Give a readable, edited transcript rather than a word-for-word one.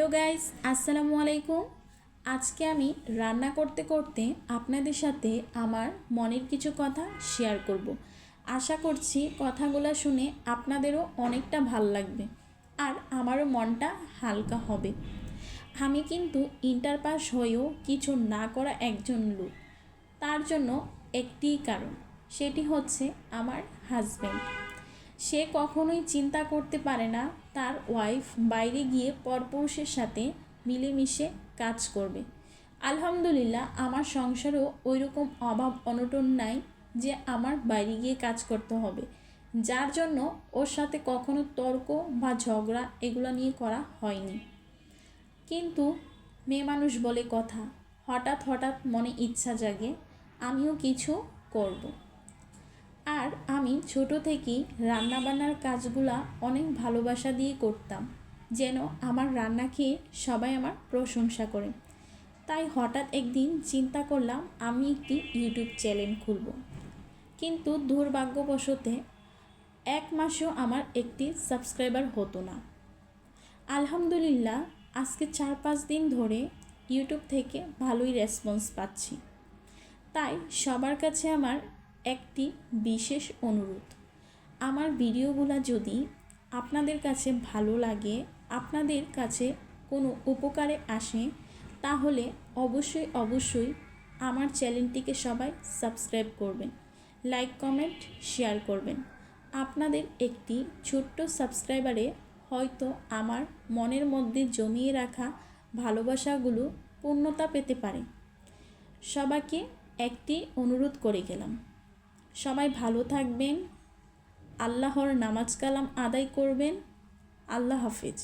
Hello guys, আসসালামু আলাইকুম। আজকে আমি রান্না করতে করতে আপনাদের সাথে আমার মনের কিছু কথা শেয়ার করব। আশা করছি কথাগুলো শুনে আপনাদেরও অনেকটা ভাল লাগবে আর আমারও মনটা হালকা হবে। আমি কিন্তু ইন্টার পাস হয়েও কিছু না করা একজন লোক। তার জন্য একটিই কারণ, সেটি হচ্ছে আমার হাজব্যান্ড। সে কখনোই চিন্তা করতে পারে না তার ওয়াইফ বাইরে গিয়ে পরপুরুষের সাথে মিলেমিশে কাজ করবে। আলহামদুলিল্লাহ, আমার সংসারেও ওই রকম অভাব অনটন নাই যে আমার বাইরে গিয়ে কাজ করতে হবে, যার জন্য ওর সাথে কখনো তর্ক বা ঝগড়া এগুলো নিয়ে করা হয়নি। কিন্তু মেয়ে মানুষ বলে কথা, হঠাৎ হঠাৎ মনে ইচ্ছা জাগে আমিও কিছু করব। আর আমি ছোট থেকেই রান্নাবান্নার কাজগুলা অনেক ভালোবাসা দিয়ে করতাম, যেন আমার রান্না খেয়ে সবাই আমার প্রশংসা করে। তাই হঠাৎ একদিন চিন্তা করলাম আমি একটি ইউটিউব চ্যানেল খুলব। কিন্তু দুর্ভাগ্যবশত 1 মাসেও আমার একটি সাবস্ক্রাইবার হতো না। আলহামদুলিল্লাহ, আজকে 4-5 দিন ধরে ইউটিউব থেকে ভালোই রেসপন্স পাচ্ছি। তাই সবার কাছে আমার একটি বিশেষ অনুরোধ, আমার ভিডিওগুলো যদি আপনাদের কাছে ভালো লাগে, আপনাদের কাছে কোনো উপকারে আসে, তাহলে অবশ্যই আমার চ্যানেলটিকে সবাই সাবস্ক্রাইব করবেন, লাইক কমেন্ট শেয়ার করবেন। আপনাদের একটি ছোট্ট সাবস্ক্রাইবারে হয়তো আমার মনের মধ্যে জমিয়ে রাখা ভালোবাসাগুলো পূর্ণতা পেতে পারে। সবাইকে একটি অনুরোধ করে গেলাম, সবাই ভালো থাকবেন, আল্লাহর নামাজ কালাম আদায় করবেন। আল্লাহ হাফেজ।